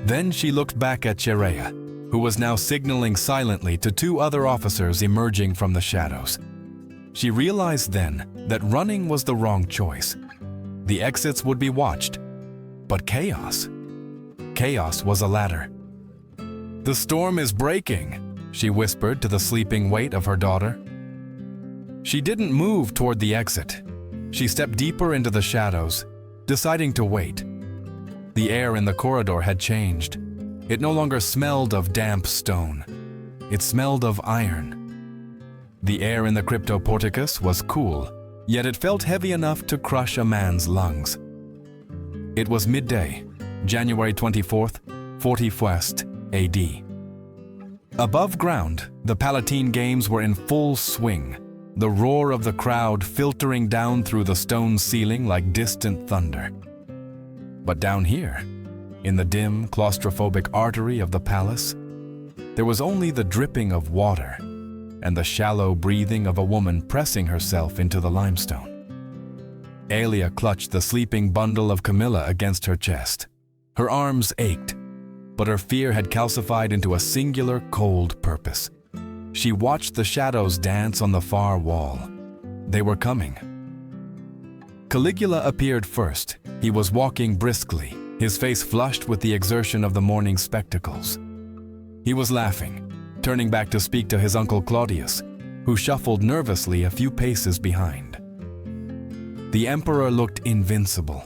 Then she looked back at Chaerea, who was now signaling silently to two other officers emerging from the shadows. She realized then that running was the wrong choice. The exits would be watched, but chaos was a ladder. "The storm is breaking," she whispered to the sleeping weight of her daughter. She didn't move toward the exit. She stepped deeper into the shadows, deciding to wait. The air in the corridor had changed. It no longer smelled of damp stone. It smelled of iron. The air in the cryptoporticus was cool, yet it felt heavy enough to crush a man's lungs. It was midday, January 24th, 41st AD. Above ground, the Palatine Games were in full swing, the roar of the crowd filtering down through the stone ceiling like distant thunder. But down here, in the dim, claustrophobic artery of the palace, there was only the dripping of water and the shallow breathing of a woman pressing herself into the limestone. Aelia clutched the sleeping bundle of Camilla against her chest. Her arms ached, but her fear had calcified into a singular, cold purpose. She watched the shadows dance on the far wall. They were coming. Caligula appeared first. He was walking briskly, his face flushed with the exertion of the morning spectacles. He was laughing, turning back to speak to his uncle Claudius, who shuffled nervously a few paces behind. The emperor looked invincible,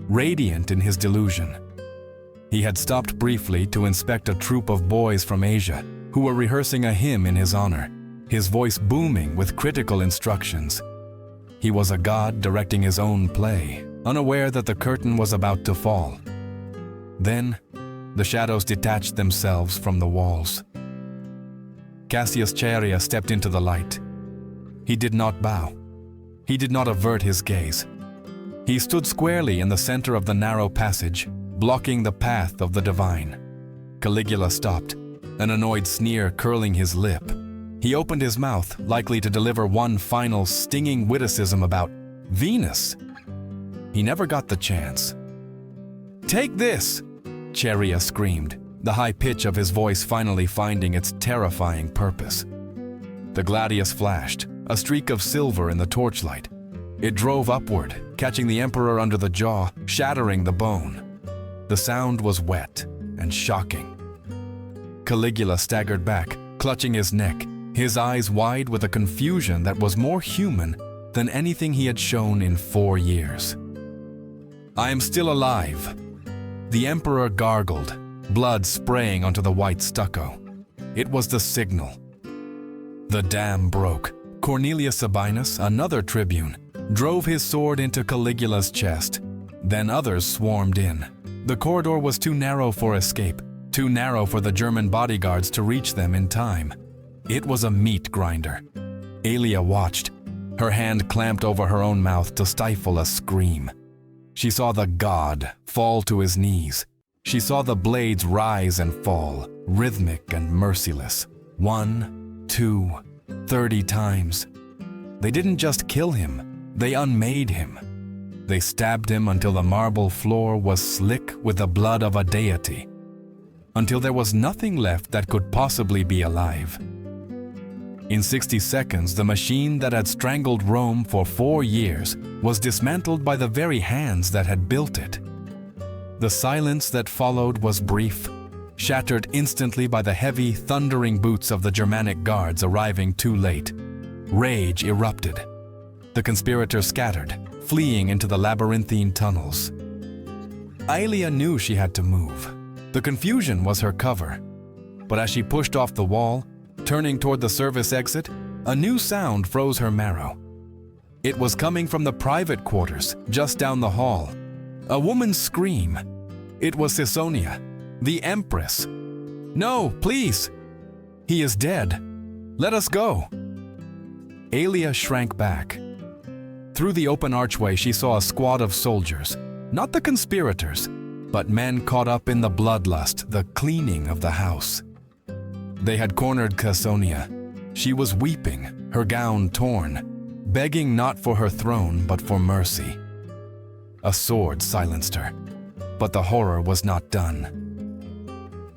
radiant in his delusion. He had stopped briefly to inspect a troop of boys from Asia who were rehearsing a hymn in his honor, his voice booming with critical instructions. He was a god directing his own play, unaware that the curtain was about to fall. Then, the shadows detached themselves from the walls. Cassius Chaerea stepped into the light. He did not bow. He did not avert his gaze. He stood squarely in the center of the narrow passage, blocking the path of the divine. Caligula stopped, an annoyed sneer curling his lip. He opened his mouth, likely to deliver one final stinging witticism about Venus. He never got the chance. "Take this!" Chaerea screamed, the high pitch of his voice finally finding its terrifying purpose. The gladius flashed, a streak of silver in the torchlight. It drove upward, catching the emperor under the jaw, shattering the bone. The sound was wet and shocking. Caligula staggered back, clutching his neck, his eyes wide with a confusion that was more human than anything he had shown in 4 years. "I am still alive." The emperor gargled, blood spraying onto the white stucco. It was the signal. The dam broke. Cornelius Sabinus, another tribune, drove his sword into Caligula's chest. Then others swarmed in. The corridor was too narrow for escape, too narrow for the German bodyguards to reach them in time. It was a meat grinder. Aelia watched, her hand clamped over her own mouth to stifle a scream. She saw the god fall to his knees. She saw the blades rise and fall, rhythmic and merciless. 1, 2, 30 times. They didn't just kill him, they unmade him. They stabbed him until the marble floor was slick with the blood of a deity, until there was nothing left that could possibly be alive. In 60 seconds, the machine that had strangled Rome for 4 years was dismantled by the very hands that had built it. The silence that followed was brief, shattered instantly by the heavy, thundering boots of the Germanic guards arriving too late. Rage erupted. The conspirators scattered, fleeing into the labyrinthine tunnels. Aelia knew she had to move. The confusion was her cover. But as she pushed off the wall, turning toward the service exit, a new sound froze her marrow. It was coming from the private quarters, just down the hall. A woman's scream. It was Caesonia, the Empress. "No, please! He is dead. Let us go!" Aelia shrank back. Through the open archway, she saw a squad of soldiers, not the conspirators, but men caught up in the bloodlust, the cleaning of the house. They had cornered Caesonia. She was weeping, her gown torn, begging not for her throne, but for mercy. A sword silenced her, but the horror was not done.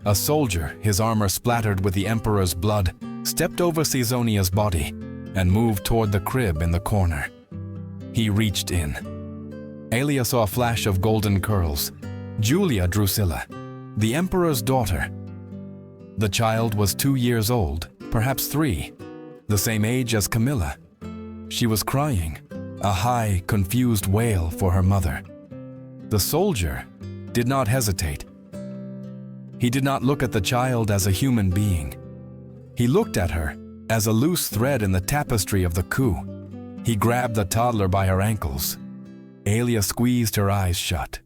A soldier, his armor splattered with the Emperor's blood, stepped over Caesonia's body and moved toward the crib in the corner. He reached in. Aelia saw a flash of golden curls. Julia Drusilla, the Emperor's daughter. The child was 2 years old, perhaps 3, the same age as Camilla. She was crying, a high, confused wail for her mother. The soldier did not hesitate. He did not look at the child as a human being. He looked at her as a loose thread in the tapestry of the coup. He grabbed the toddler by her ankles. Aelia squeezed her eyes shut.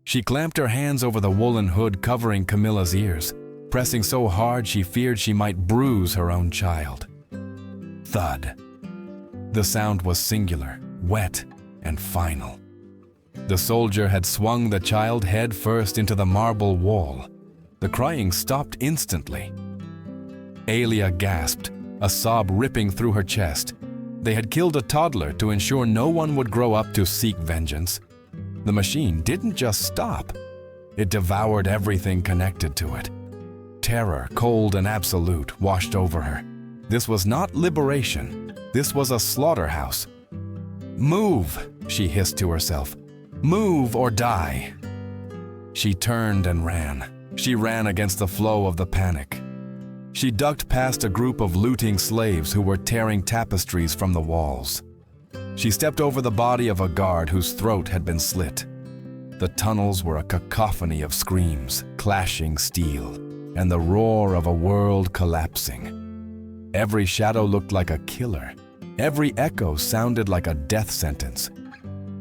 She clamped her hands over the woolen hood covering Camilla's ears, pressing so hard she feared she might bruise her own child. Thud. The sound was singular, wet, and final. The soldier had swung the child head first into the marble wall. The crying stopped instantly. Aelia gasped, a sob ripping through her chest. They had killed a toddler to ensure no one would grow up to seek vengeance. The machine didn't just stop. It devoured everything connected to it. Terror, cold and absolute, washed over her. This was not liberation. This was a slaughterhouse. "Move," she hissed to herself. "Move or die." She turned and ran. She ran against the flow of the panic. She ducked past a group of looting slaves who were tearing tapestries from the walls. She stepped over the body of a guard whose throat had been slit. The tunnels were a cacophony of screams, clashing steel, and the roar of a world collapsing. Every shadow looked like a killer. Every echo sounded like a death sentence.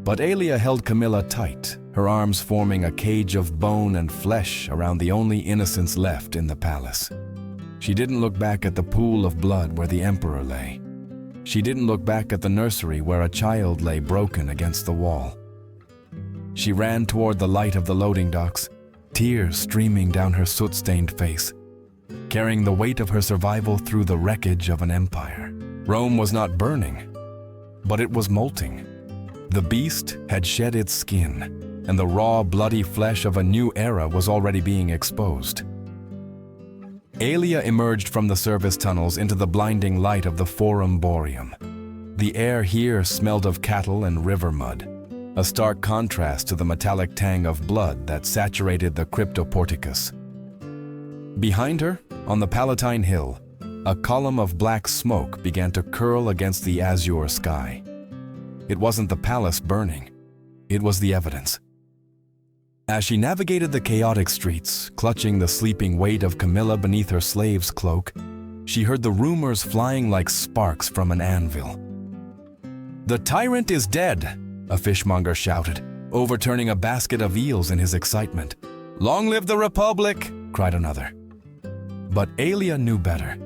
But Aelia held Camilla tight, her arms forming a cage of bone and flesh around the only innocents left in the palace. She didn't look back at the pool of blood where the Emperor lay. She didn't look back at the nursery where a child lay broken against the wall. She ran toward the light of the loading docks, tears streaming down her soot-stained face, carrying the weight of her survival through the wreckage of an empire. Rome was not burning, but it was molting. The beast had shed its skin, and the raw, bloody flesh of a new era was already being exposed. Aelia emerged from the service tunnels into the blinding light of the Forum Boreum. The air here smelled of cattle and river mud, a stark contrast to the metallic tang of blood that saturated the Cryptoporticus. Behind her, on the Palatine Hill, a column of black smoke began to curl against the azure sky. It wasn't the palace burning, it was the evidence. As she navigated the chaotic streets, clutching the sleeping weight of Camilla beneath her slave's cloak, she heard the rumors flying like sparks from an anvil. "The tyrant is dead," a fishmonger shouted, overturning a basket of eels in his excitement. "Long live the Republic!" cried another. But Aelia knew better.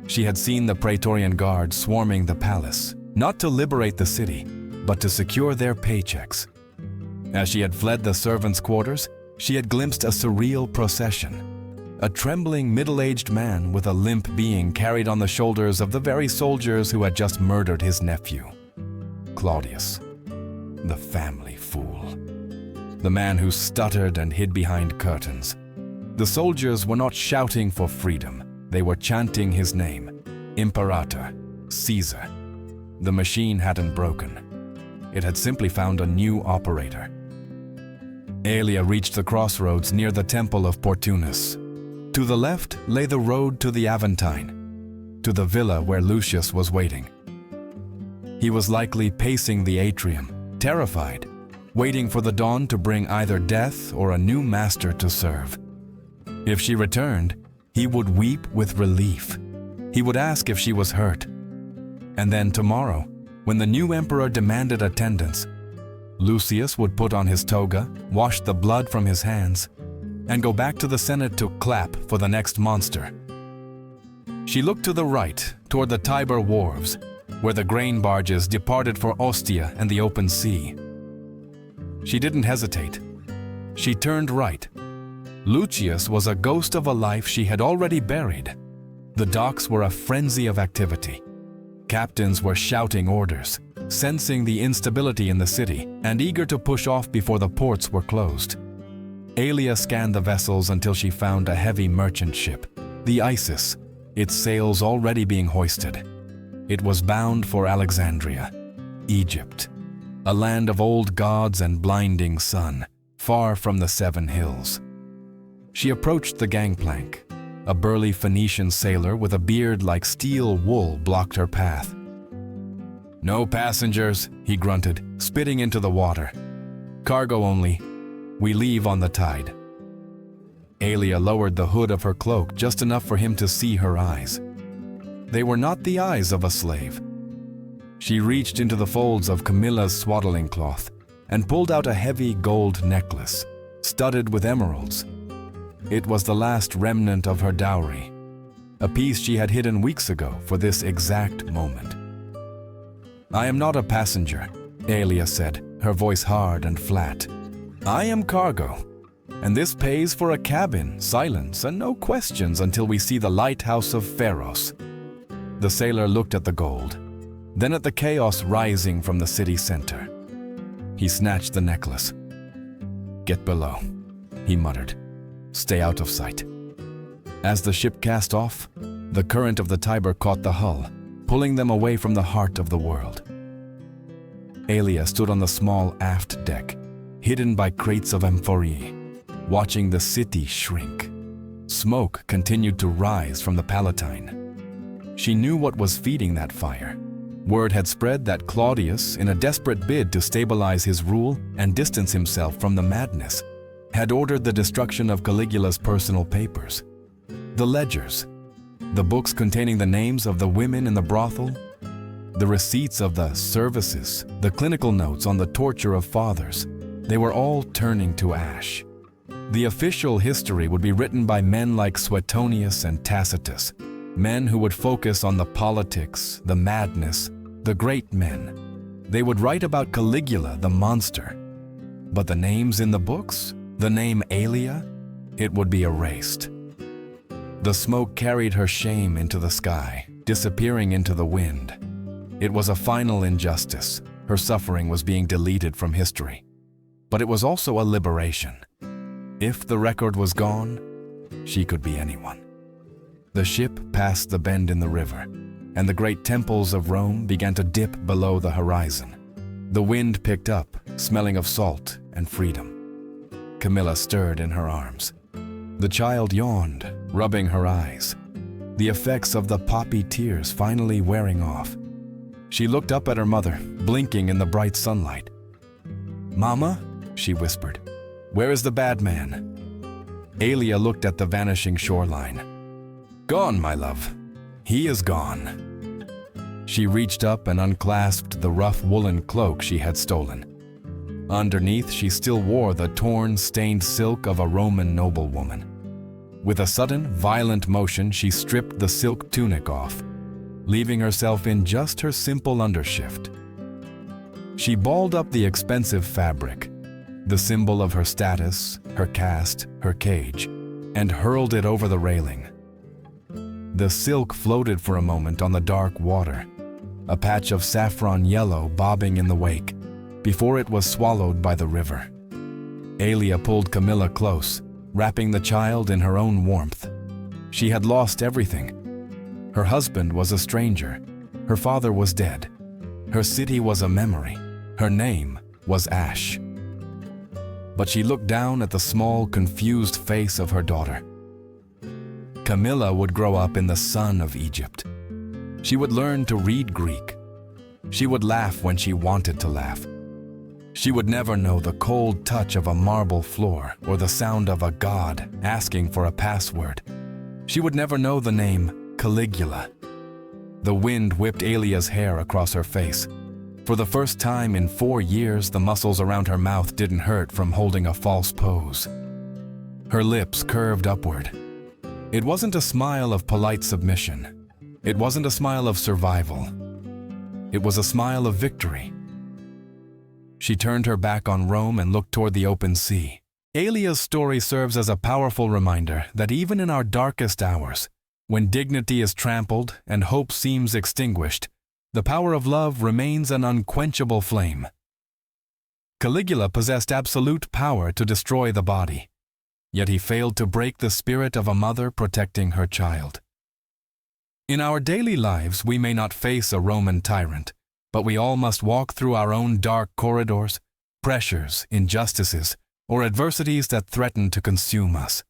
She had seen the Praetorian Guard swarming the palace, not to liberate the city, but to secure their paychecks. As she had fled the servants' quarters, she had glimpsed a surreal procession. A trembling middle-aged man with a limp being carried on the shoulders of the very soldiers who had just murdered his nephew. Claudius, the family fool. The man who stuttered and hid behind curtains. The soldiers were not shouting for freedom. They were chanting his name, Imperator, Caesar. The machine hadn't broken. It had simply found a new operator. Aelia reached the crossroads near the Temple of Portunus. To the left lay the road to the Aventine, to the villa where Lucius was waiting. He was likely pacing the atrium, terrified, waiting for the dawn to bring either death or a new master to serve. If she returned, he would weep with relief. He would ask if she was hurt. And then tomorrow, when the new emperor demanded attendance, Lucius would put on his toga, wash the blood from his hands, and go back to the Senate to clap for the next monster. She looked to the right, toward the Tiber wharves, where the grain barges departed for Ostia and the open sea. She didn't hesitate. She turned right. Lucius was a ghost of a life she had already buried. The docks were a frenzy of activity. Captains were shouting orders, sensing the instability in the city and eager to push off before the ports were closed. Aelia scanned the vessels until she found a heavy merchant ship, the Isis, its sails already being hoisted. It was bound for Alexandria, Egypt, a land of old gods and blinding sun, far from the 7 hills. She approached the gangplank. A burly Phoenician sailor with a beard like steel wool blocked her path. "No passengers," he grunted, spitting into the water. "Cargo only. We leave on the tide." Aelia lowered the hood of her cloak just enough for him to see her eyes. They were not the eyes of a slave. She reached into the folds of Camilla's swaddling cloth and pulled out a heavy gold necklace, studded with emeralds. It was the last remnant of her dowry, a piece she had hidden weeks ago for this exact moment. "I am not a passenger," Aelia said, her voice hard and flat. "I am cargo, and this pays for a cabin, silence, and no questions until we see the lighthouse of Pharos." The sailor looked at the gold, then at the chaos rising from the city center. He snatched the necklace. "Get below," he muttered. "Stay out of sight." As the ship cast off, the current of the Tiber caught the hull, pulling them away from the heart of the world. Aelia stood on the small aft deck, hidden by crates of amphorae, watching the city shrink. Smoke continued to rise from the Palatine. She knew what was feeding that fire. Word had spread that Claudius, in a desperate bid to stabilize his rule and distance himself from the madness, had ordered the destruction of Caligula's personal papers. The ledgers, the books containing the names of the women in the brothel, the receipts of the services, the clinical notes on the torture of fathers, they were all turning to ash. The official history would be written by men like Suetonius and Tacitus, men who would focus on the politics, the madness, the great men. They would write about Caligula, the monster. But the names in the books, the name Aelia, it would be erased. The smoke carried her shame into the sky, disappearing into the wind. It was a final injustice. Her suffering was being deleted from history. But it was also a liberation. If the record was gone, she could be anyone. The ship passed the bend in the river, and the great temples of Rome began to dip below the horizon. The wind picked up, smelling of salt and freedom. Camilla stirred in her arms. The child yawned, rubbing her eyes, the effects of the poppy tears finally wearing off. She looked up at her mother, blinking in the bright sunlight. "Mama," she whispered, "where is the bad man?" Aelia looked at the vanishing shoreline. "Gone, my love. He is gone." She reached up and unclasped the rough woolen cloak she had stolen. Underneath, she still wore the torn, stained silk of a Roman noblewoman. With a sudden, violent motion, she stripped the silk tunic off, leaving herself in just her simple undershift. She balled up the expensive fabric, the symbol of her status, her caste, her cage, and hurled it over the railing. The silk floated for a moment on the dark water, a patch of saffron yellow bobbing in the wake, before it was swallowed by the river. Aelia pulled Camilla close, wrapping the child in her own warmth. She had lost everything. Her husband was a stranger. Her father was dead. Her city was a memory. Her name was ash. But she looked down at the small, confused face of her daughter. Camilla would grow up in the sun of Egypt. She would learn to read Greek. She would laugh when she wanted to laugh. She would never know the cold touch of a marble floor or the sound of a god asking for a password. She would never know the name Caligula. The wind whipped Aelia's hair across her face. For the first time in 4 years, the muscles around her mouth didn't hurt from holding a false pose. Her lips curved upward. It wasn't a smile of polite submission. It wasn't a smile of survival. It was a smile of victory. She turned her back on Rome and looked toward the open sea. Aelia's story serves as a powerful reminder that even in our darkest hours, when dignity is trampled and hope seems extinguished, the power of love remains an unquenchable flame. Caligula possessed absolute power to destroy the body, yet he failed to break the spirit of a mother protecting her child. In our daily lives, we may not face a Roman tyrant, but we all must walk through our own dark corridors, pressures, injustices, or adversities that threaten to consume us.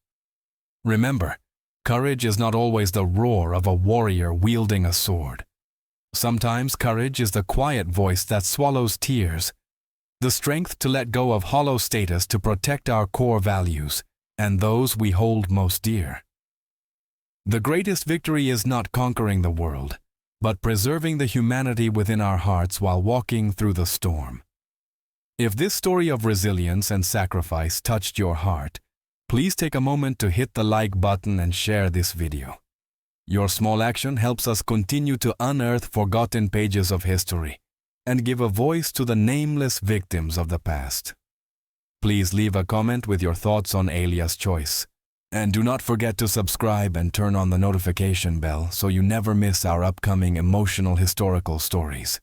Remember, courage is not always the roar of a warrior wielding a sword. Sometimes courage is the quiet voice that swallows tears, the strength to let go of hollow status to protect our core values and those we hold most dear. The greatest victory is not conquering the world, but preserving the humanity within our hearts while walking through the storm. If this story of resilience and sacrifice touched your heart, please take a moment to hit the like button and share this video. Your small action helps us continue to unearth forgotten pages of history and give a voice to the nameless victims of the past. Please leave a comment with your thoughts on Aelia's choice. And do not forget to subscribe and turn on the notification bell so you never miss our upcoming emotional historical stories.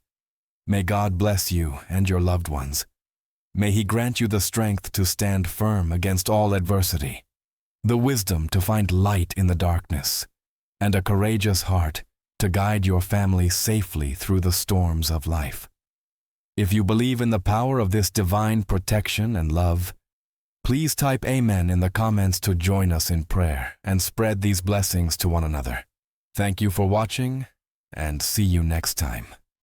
May God bless you and your loved ones. May He grant you the strength to stand firm against all adversity, the wisdom to find light in the darkness, and a courageous heart to guide your family safely through the storms of life. If you believe in the power of this divine protection and love, please type Amen in the comments to join us in prayer and spread these blessings to one another. Thank you for watching, and see you next time.